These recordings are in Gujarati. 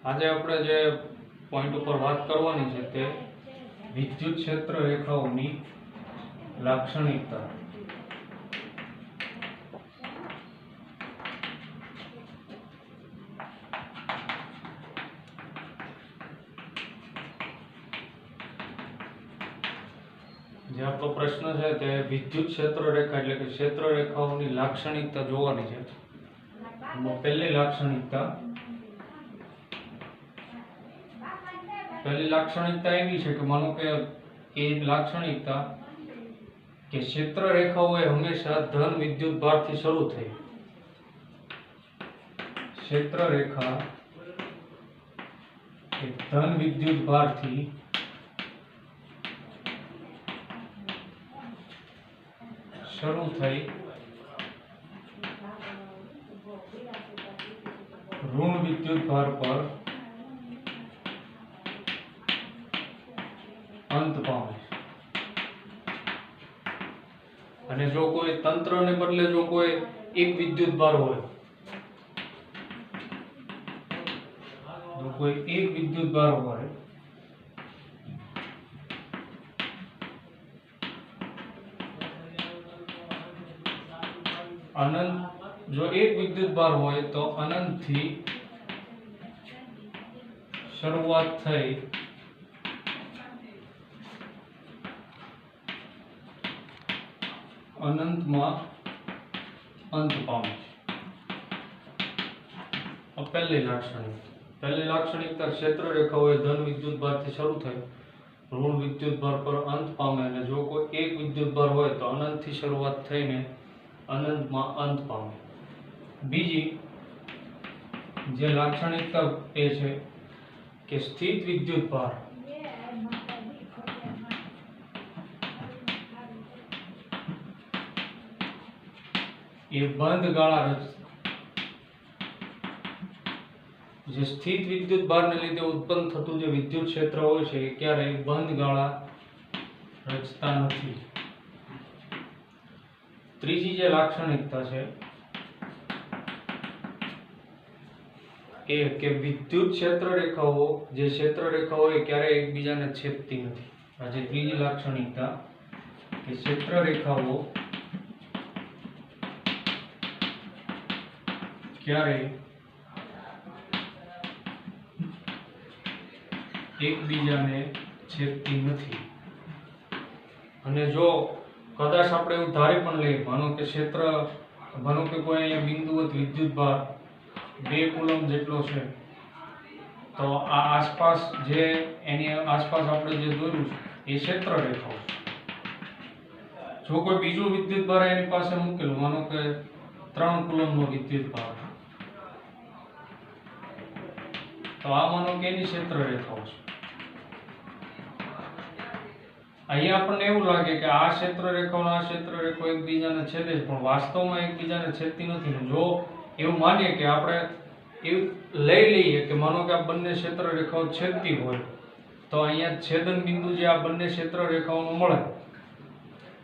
આજે આપણે જે પોઈન્ટ ઉપર વાત કરવાની છે તે વિદ્યુત ક્ષેત્ર રેખાઓની લાક્ષણિકતા. જે આપણો પ્રશ્ન છે તે વિદ્યુત ક્ષેત્ર રેખા એટલે કે ક્ષેત્ર રેખાઓની લાક્ષણિકતા જોવાની છે. પહેલી લાક્ષણિકતા એવી છે કે માનો કે એ લાક્ષણિકતા કે ક્ષેત્ર રેખાઓ એ હંમેશા ધન વિદ્યુત ભારથી શરૂ થઈ. ક્ષેત્ર રેખા એ ધન વિદ્યુત ભારથી શરૂ થઈ ઋણ વિદ્યુત ભાર પર અંત પામે. અને જો કોઈ તંત્રને બદલે જો કોઈ એક વિદ્યુત ભાર હોય, જો કોઈ એક વિદ્યુત ભાર હોય અનંત, જો એક વિદ્યુત ભાર હોય તો અનંત થી શરૂઆત થઈ અનંતમાં અંત પામે. પહેલી લાક્ષણિકતા ક્ષેત્ર રેખાઓ એ ધન વિદ્યુત ભારથી શરૂ થઈ ઋણ વિદ્યુત ભાર પર અંત પામે. અને જો કોઈ એક વિદ્યુત ભાર હોય તો અનંત થી શરૂઆત થઈને અનંતમાં અંત પામે. બીજી જે લાક્ષણિકતા એ છે કે સ્થિત વિદ્યુત ભાર એ બંધ ગાળા જે સ્થિત વિદ્યુત ભારને લીધે ઉત્પન્ન થતું જે વિદ્યુત ક્ષેત્ર હોય છે એ ક્યારેય બંધ ગાળા રચતા નથી. ત્રીજી જે લાક્ષણિકતા છે એ કે વિદ્યુત ક્ષેત્ર રેખાઓ જે ક્ષેત્ર રેખાઓ એ ક્યારેય એકબીજાને છેદતી નથી. આ જે ત્રીજી લાક્ષણિકતા કે ક્ષેત્ર રેખાઓ ક્યારેય એકબીજાને છેદતી નથી. અને જો કદાચ આપણે એવું ધારી પણ લઈએ, માનો કે ક્ષેત્ર, માનો કે કોઈ અહીંયા બિંદુવત વિદ્યુત ભાર 2 કુલમ જેટલો છે, તો આ આસપાસ જે એની આસપાસ આપણે જે દોર્યું છે એ ક્ષેત્ર રેખાઓ. જો કોઈ બીજું વિદ્યુત ભાર એની પાસે મૂકેલું, માનો કે 3 કુલમનો વિદ્યુત ભાર, તો આ માનો કે એની ક્ષેત્ર રેખાઓ છે. અહીંયા આપણને એવું લાગે કે આ ક્ષેત્ર રેખાઓ આ ક્ષેત્ર રેખાઓ એકબીજાને છેદે છે, પણ વાસ્તવમાં એકબીજાને છેદતી નથી. જો એવું માનીએ કે આપણે એવું લઈ લઈએ કે માનો કે આ બંને ક્ષેત્ર રેખાઓ છેદતી હોય, તો અહીંયા છેદન બિંદુ જે આ બંને ક્ષેત્ર રેખાઓનો મળે,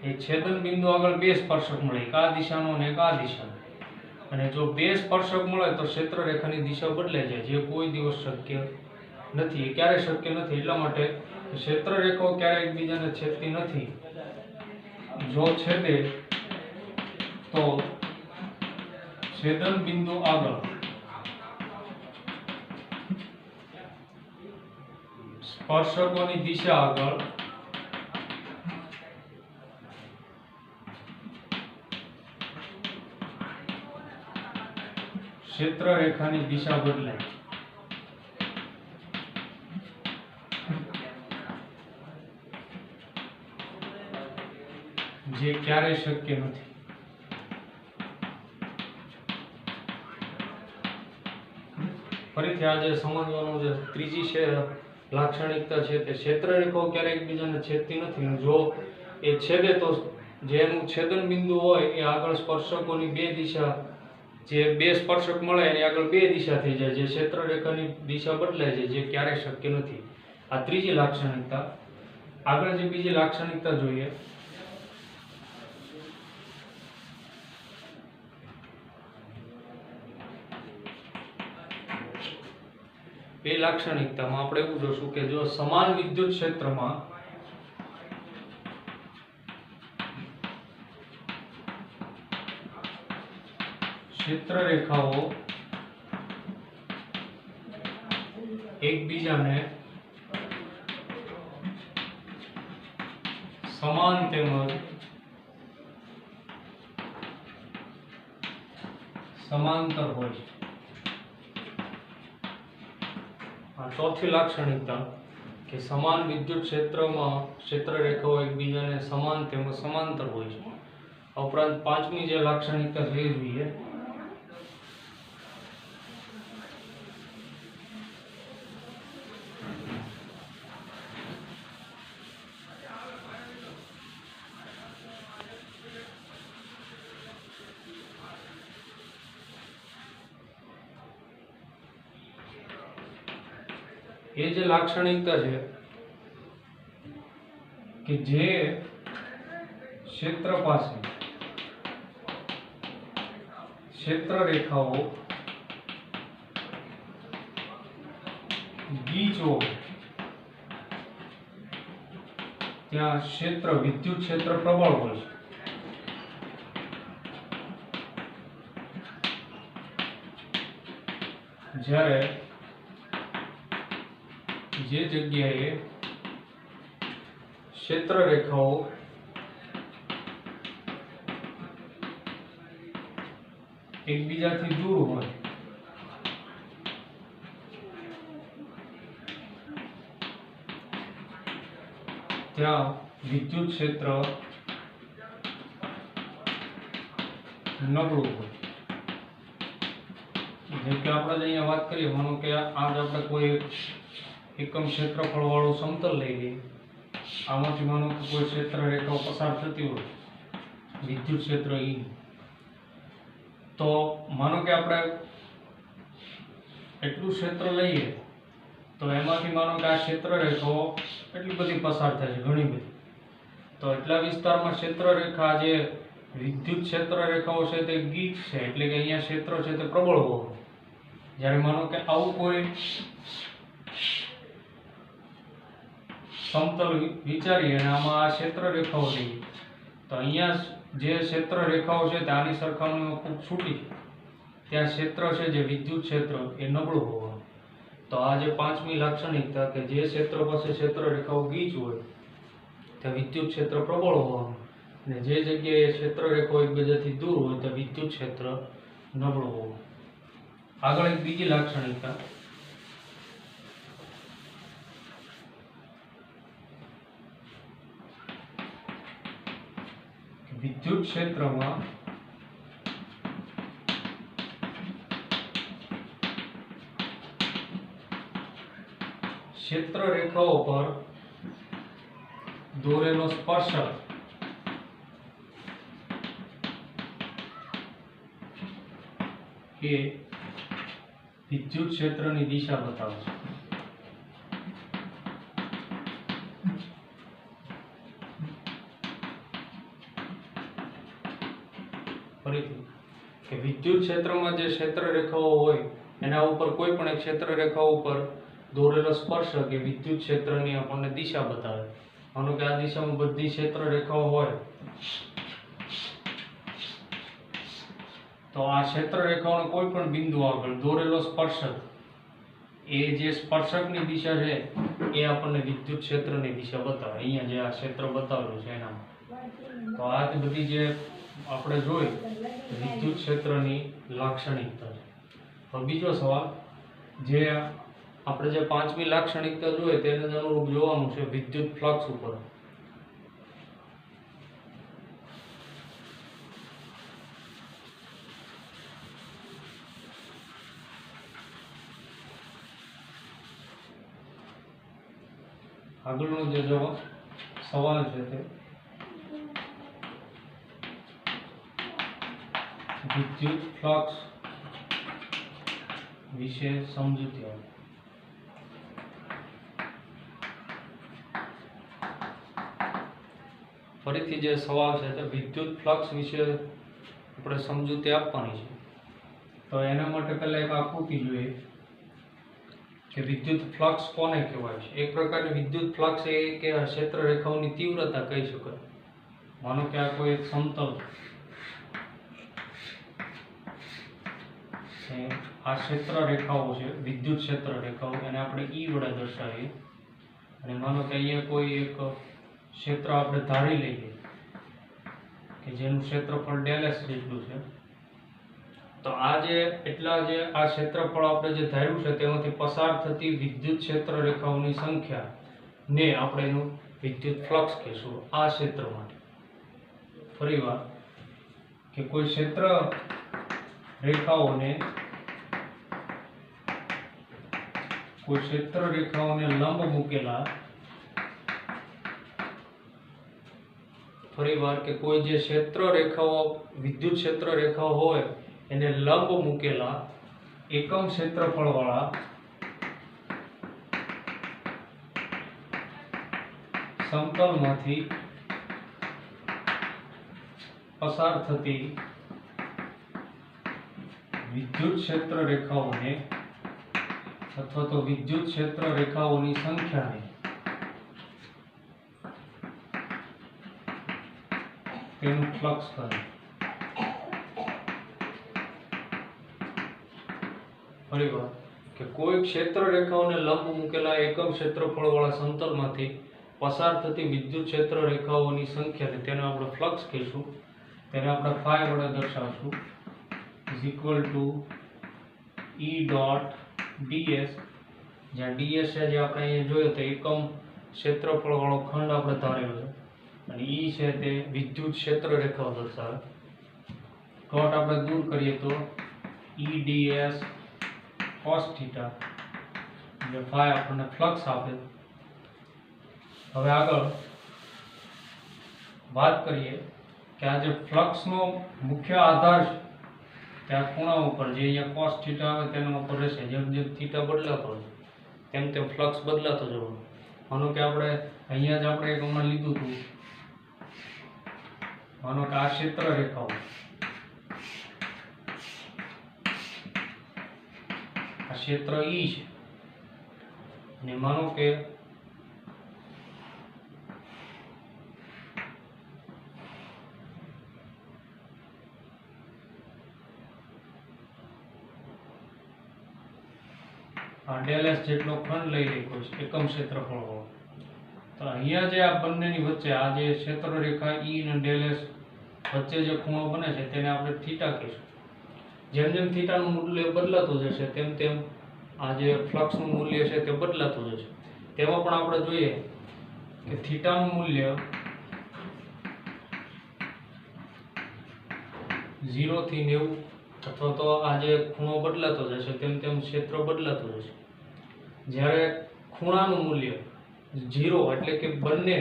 એ છેદન બિંદુ આગળ 2 સ્પર્શક મળે, એક આ દિશાનો અને એક આ દિશાનો. અને જો 2 સ્પર્શક મળે તો ક્ષેત્ર રેખાની દિશા બદલાઈ જાય, જે કોઈ દિવસ શક્ય નથી. એ ક્યારે શક્ય નથી. એટલા માટે ક્ષેત્ર રેખાઓ ક્યારે એકબીજાને છેદતી નથી. જો છેદે તો છેદન બિંદુ આગળ સ્પર્શકોની દિશા આગળ ક્ષેત્ર રેખાની દિશા બદલાય. જે ક્યારે શક્ય નથી. ફરીથી આજે સમજવાનું જે ત્રીજી છે લાક્ષણિકતા છે તે ક્ષેત્ર રેખાઓ ક્યારે એકબીજાને છેદતી નથી. જો એ છેદે તો જેનું છેદન બિંદુ હોય એ આગળ સ્પર્શકોની 2 દિશા, જે 2 સ્પર્શક મળે એની આગળ 2 દિશા થઈ જાય, જે ક્ષેત્ર રેખાની દિશા બદલાય છે, જે ક્યારે શક્ય નથી. આ ત્રીજી લાક્ષણિકતા. આગળ જે બીજી લાક્ષણિકતા જોઈએ એ લાક્ષણિકતામાં આપણે એવું જોશું કે જો સમાન વિદ્યુત ક્ષેત્રમાં ક્ષેત્ર રેખાઓ એકબીજાને સમાન તેમજ સમાંતર હોય છે। આ ચોથી લાક્ષણિકતા કે સમાન વિદ્યુત ક્ષેત્રમાં ક્ષેત્ર રેખાઓ એકબીજાને સમાન તેમજ સમાંતર હોય છે। ઉપરાંત પાંચમી જે લાક્ષણિકતા છે એ જોઈએ એ જે લાક્ષણિકતા છે કે જે ક્ષેત્ર પાસે ક્ષેત્ર રેખાઓ ગીચ હોય ત્યાં ક્ષેત્ર વિદ્યુત ક્ષેત્ર પ્રબળ હોય છે। જ્યારે જે જગ્યાએ ક્ષેત્ર રેખાઓ એકબીજાથી દૂર હોય ત્યાં વિદ્યુત ક્ષેત્ર નબળું હોય। જેમ કે આપણે અહીંયા વાત કરીએ, માનો કે આજ આપણે કોઈ એકમ ક્ષેત્રફળ વાળું સમતલ લઈ લઈએ, આમાંથી માનો કે કોઈ ક્ષેત્ર રેખાઓ પસાર થતી હોય વિદ્યુત ક્ષેત્ર E, તો માનો કે આપણે એટલું ક્ષેત્ર લઈએ તો એમાંથી માનો કે આ ક્ષેત્ર રેખાઓ એટલી બધી પસાર થાય છે, ઘણી બધી, તો એટલા વિસ્તારમાં ક્ષેત્ર રેખા જે વિદ્યુત ક્ષેત્ર રેખાઓ છે તે ગીચ છે, એટલે કે અહીંયા ક્ષેત્ર છે તે પ્રબળ હોય। જ્યારે માનો કે આવું કોઈ સમતલ વિચારીએ અને આમાં આ ક્ષેત્ર રેખાઓ લઈએ તો અહીંયા જે ક્ષેત્ર રેખાઓ છે તે આની સરખામણીમાં ખૂબ છૂટી છે, ત્યાં ક્ષેત્ર છે જે વિદ્યુત ક્ષેત્ર એ નબળું હોવાનું। તો આ જે પાંચમી લાક્ષણિકતા કે જે ક્ષેત્ર પાસે ક્ષેત્ર રેખાઓ ગીચ હોય ત્યાં વિદ્યુત ક્ષેત્ર પ્રબળ હોવાનું, અને જે જગ્યાએ ક્ષેત્ર રેખાઓ એકબીજાથી દૂર હોય ત્યાં વિદ્યુત ક્ષેત્ર નબળું હોવાનું। આગળ એક બીજી લાક્ષણિકતા વિદ્યુત ક્ષેત્રમાં ક્ષેત્ર રેખાઓ પર દોરેલો સ્પર્શક એ વિદ્યુત ક્ષેત્રની દિશા બતાવે છે। ફરીથી કે વિદ્યુત ક્ષેત્રમાં જે ક્ષેત્ર રેખાઓ હોય એના ઉપર કોઈ પણ એક ક્ષેત્ર રેખાઓ ઉપર દોરેલો સ્પર્શક એ વિદ્યુત ક્ષેત્રની આપણને દિશા બતાવે। માનો કે આ દિશામાં બધી ક્ષેત્ર રેખાઓ હોય તો આ ક્ષેત્ર રેખાઓનો કોઈ પણ બિંદુ આગળ દોરેલો સ્પર્શક એ જે સ્પર્શકની દિશા છે એ આપણને વિદ્યુત ક્ષેત્રની દિશા બતાવે। અહીંયા જે આ ક્ષેત્ર બતાવેલું છે એનામાં, તો આ બધી જે આપણે જોઈ વિદ્યુત ક્ષેત્રની લાક્ષણિકતા છે। હવે બીજો સવાલ, જે આપણે જે પાંચમી લાક્ષણિકતા જોઈએ તેને અનુરૂપ જોવાનું છે વિદ્યુત ફ્લક્સ ઉપર। આગળનો જે સવાલ છે તે વિદ્યુત ફ્લક્સ વિશે સમજૂતી આપો। ફરીથી જે સવાલ છે તે વિદ્યુત ફ્લક્સ વિશે આપણે સમજૂતી આપવાની છે। તો એના માટે પહેલા એક આકૃતિ જોઈએ કે વિદ્યુત ફ્લક્સ કોને કહેવાય છે? એક પ્રકારની વિદ્યુત ફ્લક્સ એ કે આ ક્ષેત્ર રેખાઓની તીવ્રતા કહી શકાય. માનો કે આ કોઈ એક સમતલ છે, આ ક્ષેત્ર રેખાઓ છે, વિદ્યુત ક્ષેત્ર રેખાઓ, એને આપણે E વડે દર્શાવીએ. અને માનો કે અહીંયા કોઈ એક ક્ષેત્ર આપણે ધારી લઈએ કે જેનું ક્ષેત્રફળ ∇S જેટલું છે. તો આ ક્ષેત્રફળ આપણે જે ધાર્યું છે તેમાંથી પસાર થતી વિદ્યુત ક્ષેત્ર રેખાઓની સંખ્યા ને આપણે એનું વિદ્યુત ફ્લક્સ કહીશું આ ક્ષેત્ર માટે. ફરીવાર કે કોઈ ક્ષેત્ર રેખાઓને લંબ મૂકેલા, ફરીવાર કે કોઈ જે ક્ષેત્ર રેખાઓ વિદ્યુત ક્ષેત્ર રેખાઓ હોય એને લંબ મૂકેલા એકમ ક્ષેત્રફળ વાળા સમતલમાંથી પસાર થતી વિદ્યુત ક્ષેત્ર રેખાઓને અથવા તો વિદ્યુત ક્ષેત્ર રેખાઓની સંખ્યાને તેનું ફ્લક્સ કહે. ફરીવાર કે કોઈ ક્ષેત્ર રેખાઓને લંબ મૂકેલા એકમ ક્ષેત્રફળ વાળા સમતલમાંથી પસાર થતી વિદ્યુત ક્ષેત્ર રેખાઓની સંખ્યાને તેને આપણે ફ્લક્સ કહીશું. તેને આપણે phi વડે દર્શાવશું is equal to E dot ds. જ્યાં ds છે જે આપણે અહીંયા જોયો તો એકમ ક્ષેત્રફળ વાળો ખંડ આપણે ધારેલો છે અને E છે તે વિદ્યુત ક્ષેત્ર રેખાઓ દર્શાવે. ડોટ આપણે દૂર કરીએ તો E ds cos theta જે phi આપણને ફ્લક્સ આપે. હવે આગળ વાત કરીએ કે આ જે ફ્લક્સનો મુખ્ય આધાર છે તે આ ખૂણા ઉપર જે અહીંયા cos theta આવે તેના ઉપર રહેશે. જેમ જેમ થીટા બદલાતો હોય તેમ તેમ ફ્લક્સ બદલાતો જવાનો. માનો કે આપણે અહીંયા જ આપણે એક હમણાં લીધું હતું, માનો કે આ ક્ષેત્ર રેખાઓ આ ક્ષેત્ર E છે અને માનો કે ∇S જેટલો ખંડ લઈ લે કોઈ એકમ ક્ષેત્રફળ વાળો. તો અહીંયા જે આ બંનેની વચ્ચે આ જે ક્ષેત્ર રેખા E અને ∇S વચ્ચે જે ખૂણો બને છે તેને આપણે થીટા કહીશું. જેમ જેમ થીટાનું મૂલ્ય બદલાતું જશે તેમ તેમ આ જે ફ્લક્સનું મૂલ્ય છે તે બદલાતું જશે. તેમાં પણ આપણે જોઈએ કે થીટાનું મૂલ્ય 0 થી 90 અથવા તો આ જે ખૂણો બદલાતો જશે તેમ તેમ ક્ષેત્ર બદલાતું જશે. જ્યારે ખૂણાનું મૂલ્ય 0 એટલે કે બંને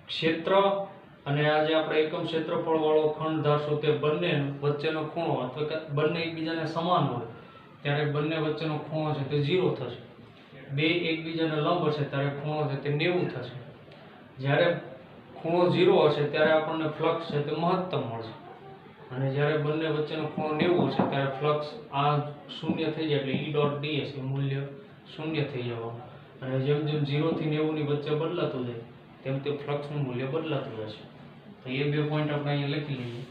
ક્ષેત્ર અને આ જે આપણે એકમ ક્ષેત્રફળ વાળો ખંડ ધારશું તે બંને વચ્ચેનો ખૂણો અથવા કે બંને એકબીજાને સમાન હોય ત્યારે બંને વચ્ચેનો ખૂણો છે તે 0 થશે. બે એકબીજાને લંબ હશે ત્યારે ખૂણો છે તે 90 થશે. જ્યારે ખૂણો 0 હશે ત્યારે આપણને ફ્લક્સ છે તે મહત્તમ મળશે અને જ્યારે બંને વચ્ચેનો ખૂણો 90 હશે ત્યારે ફ્લક્સ આ શૂન્ય થઈ જાય એટલે E dot ds એ મૂલ્ય શૂન્ય થઈ જવાનું. અને જેમ જેમ 0 થી 90 ની વચ્ચે બદલાતું જાય તેમ તે ફ્લક્સનું મૂલ્ય બદલાતું જશે. તો એ બે પોઈન્ટ આપણે અહીંયા લખી લઈએ.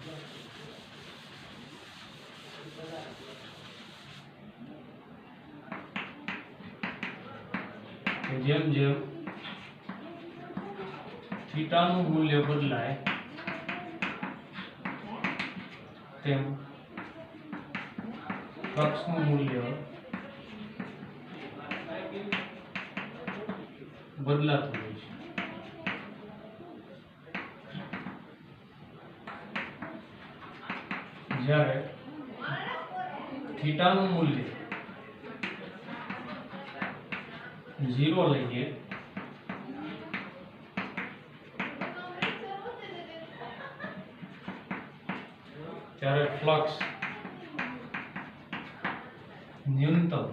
જેમ જેમ થીટાનું મૂલ્ય બદલાય તેમ ફ્લક્સનું મૂલ્ય બદલાતું હોય છે. જ્યારે થીટાનું મૂલ્ય 0 લઈએ ત્યારે ફ્લક્સ ન્યૂનતમ,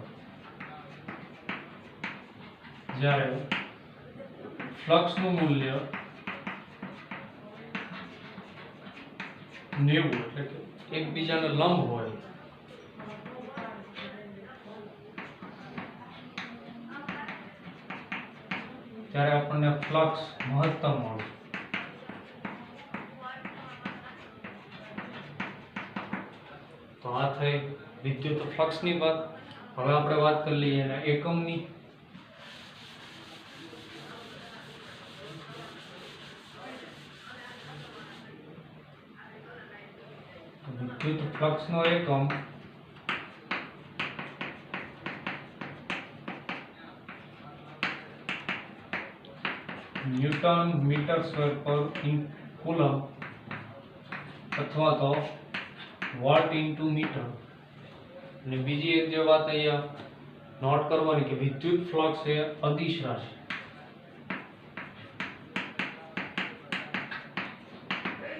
જ્યારે ફ્લક્સનું મૂલ્ય 90 એટલે કે એકબીજાને લંબ હોય ત્યારે આપણને ફ્લક્સ મહત્તમ મળે. તો આ થઈ વિદ્યુત ફ્લક્સની વાત. હવે આપણે વાત કરી લઈએ એના એકમની. વિદ્યુત ફ્લક્સનો એકમ ન્યૂટન મીટર સ્ક્વેર પર કુલમ અથવા તો વોલ્ટ ઇન્ટુ મીટર. અને બીજી એક જે વાત અહીંયા નોટ કરવાની કે વિદ્યુત ફ્લક્સ એ અદિશ રાશિ.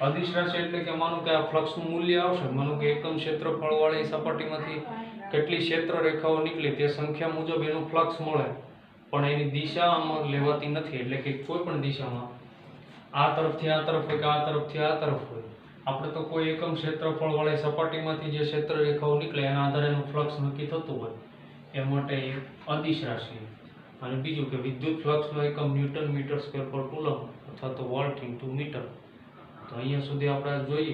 અદિશ રાશિ એટલે કે માનો કે આ ફ્લક્સનું મૂલ્ય આવશે, માનો કે એકમ ક્ષેત્રફળ વાળી સપાટીમાંથી કેટલી ક્ષેત્ર રેખાઓ નીકળી તે સંખ્યા મુજબ એનું ફ્લક્સ મળે, પણ એની દિશા આમાં લેવાતી નથી. એટલે કે કોઈ પણ દિશામાં આ તરફથી આ તરફ હોય કે આ તરફથી આ તરફ હોય, આપણે તો કોઈ એકમ ક્ષેત્રફળ વાળી સપાટીમાંથી જે ક્ષેત્ર રેખાઓ નીકળે એના આધારે એનું ફ્લક્સ નક્કી થતું હોય, એ માટે એ અદિશ રાશિ. અને બીજું કે વિદ્યુત ફ્લક્સનો એકમ ન્યૂટન મીટર સ્ક્વેર પર કુલમ અથવા તો વોલ્ટ ઇન્ટુ મીટર. તો અહીંયા સુધી આપણે જોઈએ,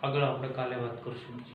આગળ આપણે કાલે વાત કરશું.